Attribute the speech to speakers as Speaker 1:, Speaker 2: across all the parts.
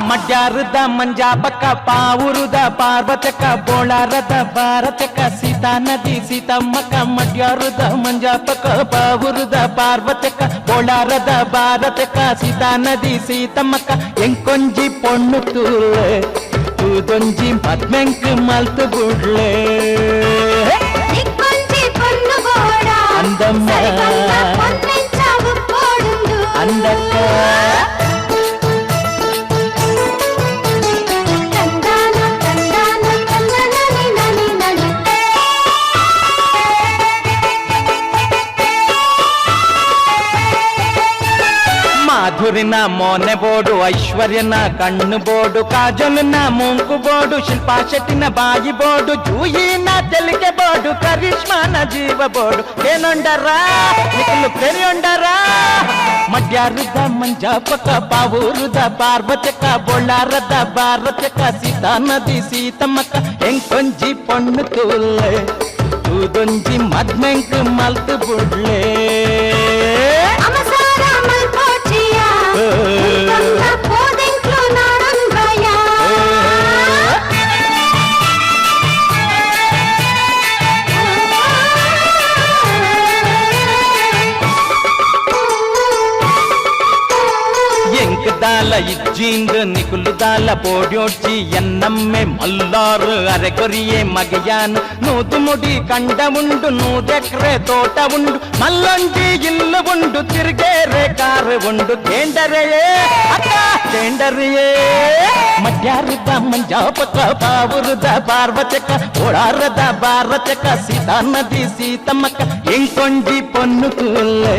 Speaker 1: ಮಡ್ಯಾರದ ಮಂಜಾಪಕ್ಕ ಪಾವುರುದ ಪಾರ್ವತಕ ಬೋಳಾರದ ಭಾರತಕ ಸೀತಾ ನದಿ ಸೀತಮ್ಮಕ್ಕ ಮಡ್ಯಾರದ ಮಂಜಾಪಕ್ಕ ಪಾವುರುದ ಪಾರ್ವತಕ ಬೋಳಾರದ ಭಾರತಕ ಸೀತಾ ನದಿ ಸೀತಮ್ಮಕ್ಕ ಎಂಕೊಂಜಿ ಪೊಣ್ಣು ತೂಳೆ ತೂದೊಂಜಿ ಮದ್ಮೆಂಕ್ ಮಲ್ತು ಬುಡ್ಲೆ అందమ్మ అందక్క ಮಾಧುರಿನ ಮೋನೆ ಬೋಡು ಐಶ್ವರ್ಯನ ಕಣ್ಣು ಬೋಡು ಕಾಜಲ್ನ ಮುಂಕು ಬೋಡು ಶಿಲ್ಪಾ ಶೆಟ್ಟಿನ ಬಾಯಿ ಬೋಡು ಜೂಯಿನ ತೆಲಿಕೆ ಬೋಡು ಕರಿಷ್ಮಾನ ಜೀವ ಬೋಡು ಏನೊಂಡರಾ ನಿಖಲು ಪೆರಿಯೊಂಡರಾ ಮಡ್ಯಾರದ ಮಂಜಾಪಕ ಪಾವೂರುದ ಪಾರ್ವತಕ ಬೊಳ್ಳಾರದ ಭಾರತಕ ಸೀತಾ ನದಿ ಸೀತಮ್ಮಕ್ಕ ಎಂಕೊಂಜಿ ಪೊಣ್ಣು ತೂಲೆ ತೂದೊಂಜಿ ಮದ್ಮೆಂಕ್ ಮಲ್ತು ಬುಡ್ಲೆ ದಾಲ ಇಜ್ಜಿಂಗ್ ನಿಕುಲು ದಾಲ ಪೋಡ್ಯೋಡ್ಚಿ ಎನ್ನಮ್ಮೆ ಮಲ್ಲಾರು ಅರೆಕೊರಿಯೇ ಮಗಯಾನ್ ನೂತು ಮುಡಿ ಕಂಡ ಉಂಡು ನೂದೆಕ್ರೆ ತೋಟ ಉಂಡು ಮಲ್ಲೊಂಜಿ ಇಲ್ಲು ಉಂಡು ತಿರುಗೇರೆ ಕಾರು ಉಂಡು ಕೇಂಡರೆಯೇ ಅಕ್ಕ ಕೇಂಡರೆಯೇ ಮಡ್ಯಾರದ ಮಂಜಾಪಕ ಪಾವುರುದ ಪಾರ್ವತಕ ಓಡಾರದ ಭಾರತಕ ಸೀತಾ ನದಿ ಸೀತಮ್ಮಕ್ಕ ಎಂಕೊಂಜಿ ಪೊನ್ನು ಕೂಲೆ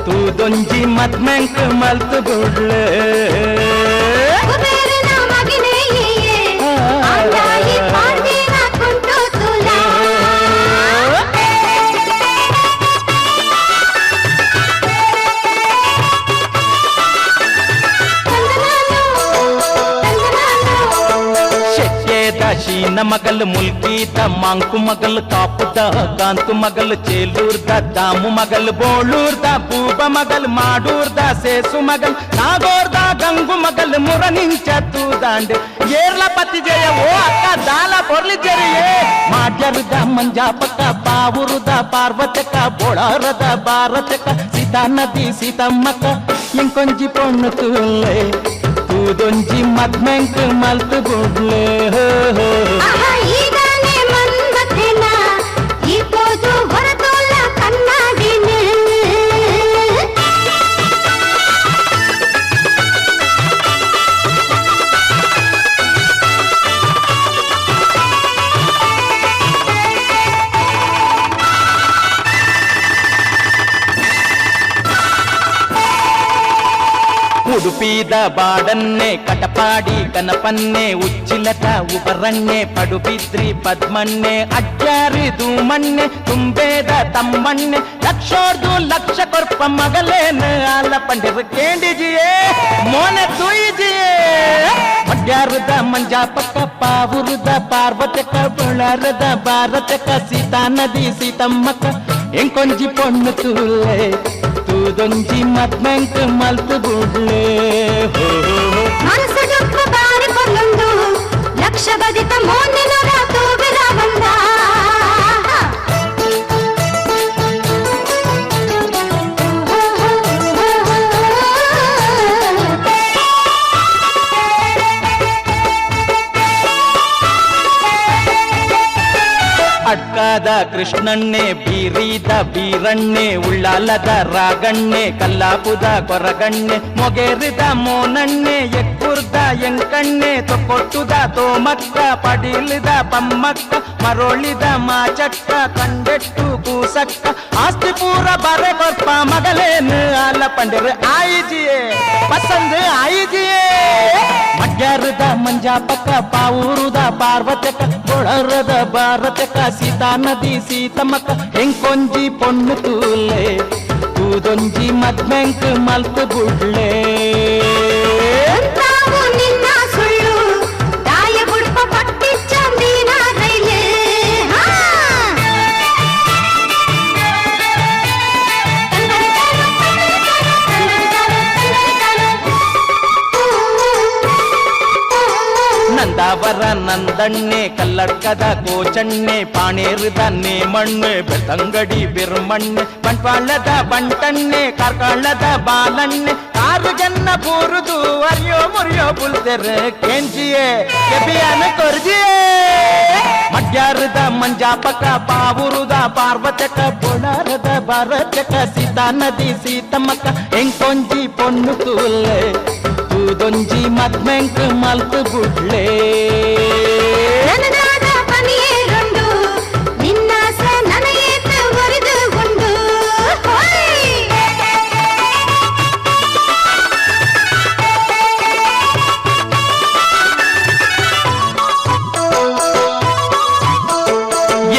Speaker 1: ತೂದೊಂಜಿ ಮದ್ಮೆಂಕ್ ಮಲ್ತು ಬುಡ್ಲೆ ಶೀನ ಮಗಲ್ ಮುಲ್ಕೀದ ಮಾಂಕು ಮಗಲ್ ಕಾಪುದ ಕಾಂತು ಮಗಲ್ ಚೇಲೂರ್ದ ದಾಮು ಮಗಲ್ ಬೋಳೂರ್ದ ಬೂಬ ಮಗಲ್ ಮಾಡೂರ್ದ ಸೇಸು ಮಗಲ್ ನಾಗೋರ್ದ ಗಂಗು ಮಗಲ್ ಮುರನಿಂಚ ತೂದಾಂಡ್ ಏರ್ಲ ಪತಿ ಜಯ ಓ ಅಕ್ಕ ದಾಲ ಪೊರ್ಲಿದ್ದರಿಯೇ ಮಾಡ್ಯರುದ ಮಂಜಾಪಕ ಪಾವುರುದ ಪಾರ್ವತಕ ಬೋಳಾರದ ಭಾರತಕ ಸೀತಾ ನದಿ ಸೀತಮ್ಮಕ್ಕ ಎಂಕೊಂಜಿ ಪೊಣ್ಣು ತೂಲೆ ತೂದೊಂಜಿ ಮದ್ಮೆಂಕ್ ಮಲ್ತು ಬುಡ್ಲೆ ಉಡುಪಿದ ಬಾಡನ್ನೆ ಕಟಪಾಡಿ ಕನಪನ್ನೆ ಉಚ್ಚಿಲತ ಉಬರಣ್ಣೆ ಪಡುಬಿದ್ರಿ ಪದ್ಮಣ್ಣೆ ಅಡ್ಯಾರಿ ಧೂಮಣ್ಣೆ ತುಂಬೇದ ತಮ್ಮಣ್ಣೆ ಲಕ್ಷೋರ್ದು ಲಕ್ಷ ಕೊರ್ಪ ಮಗಲೇನ ಆಲ ಪಂಡಿರ ಕೇಂಡಿಜಿಯೇ ಮೋನೆ ತುಯಿಜಿಯೇ ಮಡ್ಯಾರದ ಮಂಜಾಪಕ ಪಾವುರುದ ಪಾರ್ವತಕ ಬೊಳಾರದ ಭಾರತಕ ಸೀತಾ ನದಿ ಸೀತಮ್ಮಕ್ಕ ಎಂಕೊಂಜಿ ಪೊಣ್ಣು ತೂಲೆ ತೂದೊಂಜಿ ಮದ್ಮೆಂಕ್ ಮಲ್ತು ಬುಡ್ಲೆ
Speaker 2: ಮನಸಡುಪ್ಪ ಬಾರಿ ಪೊಲ್ಲೊಂದು ಲಕ್ಷ ಬದಿತ ಮೋನಿನ ರಾತು ಬಿರಾವಂದ
Speaker 1: ಅಡ್ಕಾದ ಕೃಷ್ಣಣ್ಣೆ ಬೀರೀದ ಬೀರಣ್ಣೆ ಉಳ್ಳಾಲದ ರಾಗಣ್ಣೆ ಕಲ್ಲಾಪುದ ಕೊರಗಣ್ಣೆ ಮೊಗೆರಿದ ಮೋನಣ್ಣೆ ಎಕ್ಕುರ್ದ ಎಂಕಣ್ಣೆ ತೊಕೊಟ್ಟುದ ತೋಮಕ್ಕ ಪಡೀಲಿದ ಪಮ್ಮಕ್ಕ ಮರೋಳಿದ ಮಾಚಕ್ಕ ಕಂಡೆಟ್ಟು ಕೂಸಕ್ಕ ಆಸ್ತಿ ಪೂರ ಬರೆ ಕೊರ್ಪ ಮಗಲೇನು ಆಲ ಪಂಡಿರ ಆಯಿಜಿಯೇ ಪಸಂದ್ ಆಯಿಜಿಯೇ ಮಡ್ಯಾರದ ಮಂಜಾಪಕ ಪಾವೂರುದ ಪಾರ್ವತಕ ಬೊಳರದ ಭಾರತಕ ಸೀತಾ ನದಿ ಸೀತಮ್ಮಕ್ಕ ಎಂಕೊಂಜಿ ಪೊಣ್ಣು ತೂಲೆ ತೂದೊಂಜಿ ಮದ್ಮೆಂಕ್ ಮಲ್ತು ಬುಡ್ಲೆ ನಂದಾವರ ನಂದಣ್ಣೆ ಕಲ್ಲಡ್ಕದ ಕೋಚಣ್ಣೆ ಪಾಣೇರದ ನೇಮಣ್ಣೆ ಬೆಳ್ತಂಗಡಿ ಬಿರ್ಮಣ್ಣೆ ಬಂಟ್ವಾಳದ ಬಂಟಣ್ಣೆ ಕಾರ್ಕಳದ ಬಾಲಣ್ಣೆ ಆರು ಜನ್ನ ಬೂರುದು ಅರಿಯೋ ಮುರಿಯೋ ಬುಲ್ತೆರೆ ಕೆಂಚಿಯೇ ಕೆಬಿಯನ ಕೊರ್ಜಿಯೇ ಮಡ್ಯಾರದ ಮಂಜಾಪಕ ಪಾವುರುದ ಪಾರ್ವತಕ ಪೊಳಾರದ ಭಾರತಕ ಸೀತಾ ನದಿ ಸೀತಮ್ಮಕ್ಕ ಎಂಕೊಂಜಿ ಪೊಣ್ಣು ತೂಲೆ ತೂದೊಂಜಿ ಮದ್ಮೆಂಕ್ ಮಲ್ತು ಬುಡ್ಲೆ
Speaker 2: ನನಗಾದ ಪನಿಯೇ ಗಂಡು ನಿನ್ನಾಸ ನನಗೇತ ಒರಿದು ಗುಂಡು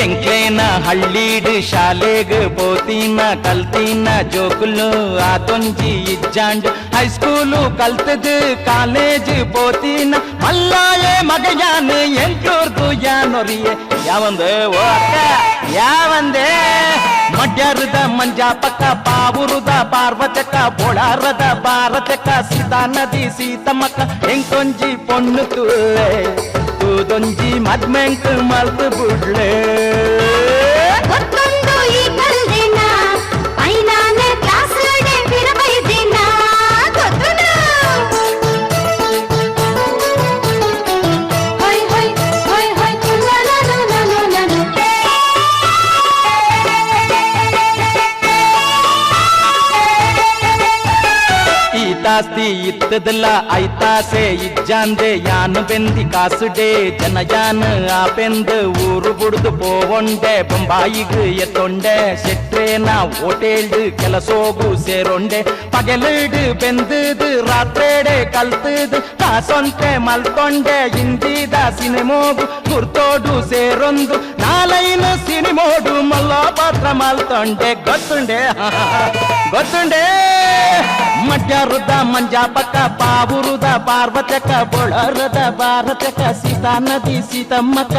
Speaker 1: ಎಂಕ್ಲೇನ ಹಳ್ಳೀಡ್ ಶಾಲೆಗ್ ಬೋತಿನ ಕಲ್ತಿನ ಜೋಕುಲು ಆತೊಂಜಿ ಇಜ್ಜಾಂಡ್ ಹೈಸ್ಕೂಲು ಕಲ್ತದು ಕಾಲೇಜ್ ಬೋತಿನ ಮಲ್ಲಾಯೇ ಮಗಯಾನ ಎಂಟ್ಲೂರ್ದು ಯಾನೊರಿಯೆ ಯಾವಂದೆ ಓ ಅಕ್ಕ ಯಾವಂದೆ ಮಡ್ಯಾರದ ಮಂಜಾಪಕ ಪಾವುರುದ ಪಾರ್ವತಕ ಬೊಳಾರದ ಭಾರತಕ ಸೀತಾ ನದಿ ಸೀತಮ್ಮಕ್ಕ ಎಂಕೊಂಜಿ ಪೊಣ್ಣು ತುಳ್ಳೆ ತೂದೊಂಜಿ ಮದ್ಮೆಂಕ್ ಮಲ್ತು ಬುಡ್ಲೆ
Speaker 2: ಗೊತ್ತೊಂದು ಈ ಕಲ್ದಿನ ಐನಾನೆ ಕ್ಲಾಸ್ಗಡೆ ಬಿರಬೈದಿನ ಗೊತ್ತುಂಡು ಹೊಯ್ ಹೊಯ್ ಹೊಯ್ ಹೊಯ್ ನಾನು
Speaker 1: ಈತಾಸ್ತಿ ಇತ್ತದಲ್ಲ ಐತಾಸೆ ಇಜ್ಜಾಂದೆ ಯಾನು ಬೆಂದಿ ಕಾಸುಡೆ ಜನಯಾನ ಆಪೆಂದ ಊರು ಬುಡ್ದು ಪೋವೊಂಡೆ ಬೊಂಬಾಯಿಗ್ ಎತ್ತೊಂಡೆ ಶೆಟ್ರೇನ ಹೋಟೆಲ್ಡ್ ಕೆಲಸೋಗು ಸೇರೊಂಡೆ ಪಗಲಿಡ್ ಬೆಂದದು ರಾತ್ರೇಡೆ ಕಲ್ತದು ಕಾಸೊಂತೆ ಮಲ್ತೊಂಡೆ ಹಿಂದಿದ ಸಿನಿಮೋಗು ಗುರ್ತೋಡು ಸೇರೊಂದು ನಾಲೈನು ಸಿನಿಮೋಡು ಮಲ್ಲೋ ಪಾತ್ರ ಮಲ್ತೊಂಡೆ ಗೊತ್ತುಂಡೆ ಗೊತ್ತುಂಡೆ ಮಡ್ಯಾರದ ಮಂಜಾಪಕ ಪಾವುರುದ ಪಾರ್ವತಕ ಬೊಳರದ ಭಾರತಕ ಸೀತಾ ನದಿ ಸೀತಮ್ಮಕ್ಕ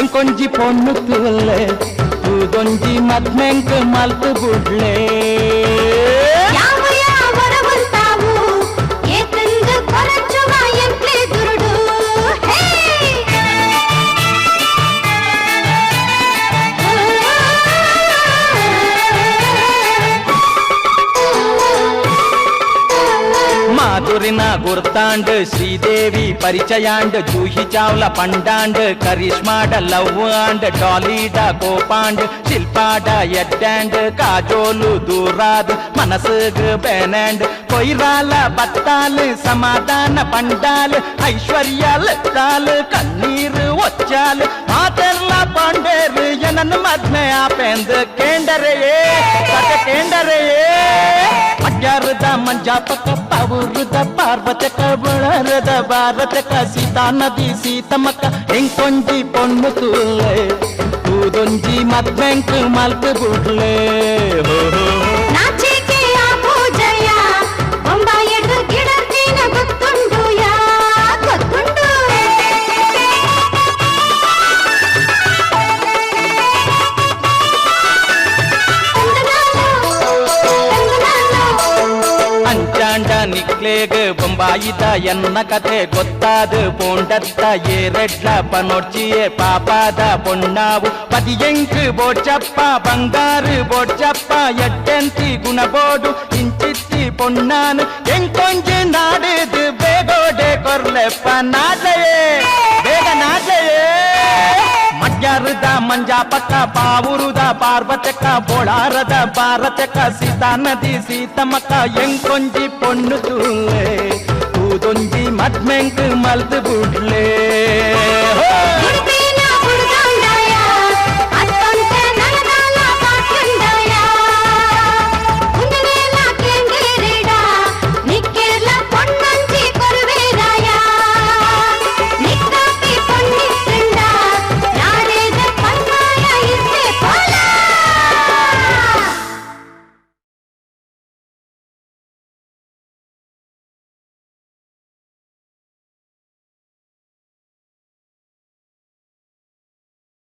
Speaker 1: ಎಂಕೊಂಜಿ ಪೊಣ್ಣು ತುಲ್ಲೆ ತೂದೊಂಜಿ ಮದ್ಮೆಂಕ್ ಮಲ್ತು ಬುಡ್ಲೆ
Speaker 2: ಯಾವ ವರವಂತಾವು ಏತಂದು ಕೊರಚುವ ಎಂಟ್ಲೆ ದುರುಡು ಹೇ
Speaker 1: ಮಾಧುರಿನ ಗುರ್ತಾಂಡ್ ಶ್ರೀದೇವಿ ಪರಿಚಯಾಂಡ್ ಜೂಹಿ ಚಾವ್ಲ ಪಂಡಾಂಡ್ ಕರಿಷ್ಮಾಡ ಲವ್ ಆಂಡ್ ಡಾಲಿಡ ಕೋಪಾಂಡ್ ಶಿಲ್ಪಾಡ ಎಡ್ಡಾಂಡ್ ಕಾಜೋಲು ದೂರಾದ್ ಮನಸ್ಗ್ ಬೇನಾಂಡ್ ಕೊಯ್ರಾಲ ಬತ್ತಾಲ್ ಸಮಾಧಾನ ಪಂಡಾಲ್ ಐಶ್ವರ್ಯ ಲತ್ತಾಲ್ ಕಣ್ಣೀರು ಒಚ್ಚಾಲ್ ಮಾತೆಲ್ಲ ಪಾಂಡೇರು ಏನನ್ನು ಮದ್ನೆ ಆಪೆಂದ್ ಕೇಂಡರೆಯೇ ಕತೆ ಕೇಂಡರೆಯೇ ಮಡ್ಯಾರದ ಮಂಜಾಪಕ ಪಾವುರುದ ಪಾರ್ವತಕ ಬೊಳರದ ಭಾರತಕ ಸೀತಾ ನದಿ ಸೀತಮ್ಮಕ್ಕ ಎಂಕೊಂಜಿ ಪೊಣ್ಣು ತೂಲೆ ತೂದೊಂಜಿ ಮದ್ಮೆಂಕ್ ಮಲ್ತು ಬುಡ್ಲೆ
Speaker 2: ನಾಚಿಕೆ ಆ ಪೂಜಯ ಬೊಂಬಾಯಡು ಗಿಡರ್ಜಿನ ಗೊತ್ತುಂಡು ಯಾ ಗೊತ್ತುಂಡು
Speaker 1: ಅಂಚಾಂಡ ನಿಕ್ಲೇಗ್ ಬೊಂಬಾಯಿದ ಎನ್ನ ಕತೆ ಗೊತ್ತಾದ ಪೋಂಡತ್ತ ಏರೆಡ್ಲ ಪನೊಡ್ಚಿಯೇ ಪಾಪಾದ ಪೊಣ್ಣಾವು ಪದಿಯಂಕ್ ಬೋಡ್ಚಪ್ಪ ಬಂಗಾರು ಬೋಡ್ಚಪ್ಪ ಎಡ್ಡೆಂತಿ ಗುಣಬೋಡು ಇಂಚಿತ್ತಿ ಪೊಣ್ಣಾನು ಎಂಕೊಂಜಿ ನಾಡಿದು ಬೇಗೋಡೆ ಕೊರ್ಲೆಪ್ಪ ನಾಜಯೇ ಬೇಗ ನಾಜಯೇ ಮಡ್ಯಾರದ ಮಂಜಾಪಕ ಪಾವುರುದ ಪಾರ್ವತಕ ಬೊಳಾರದ ಭಾರತಕ ಸೀತಾ ನದಿ ಸೀತಮ್ಮಕ್ಕ ಎಂಕೊಂಜಿ ಪೊಣ್ಣು ತೂಲೆ ತೂದೊಂಜಿ ಮದ್ಮೆಂಕ್ ಮಲ್ತು ಬುಡ್ಲೆ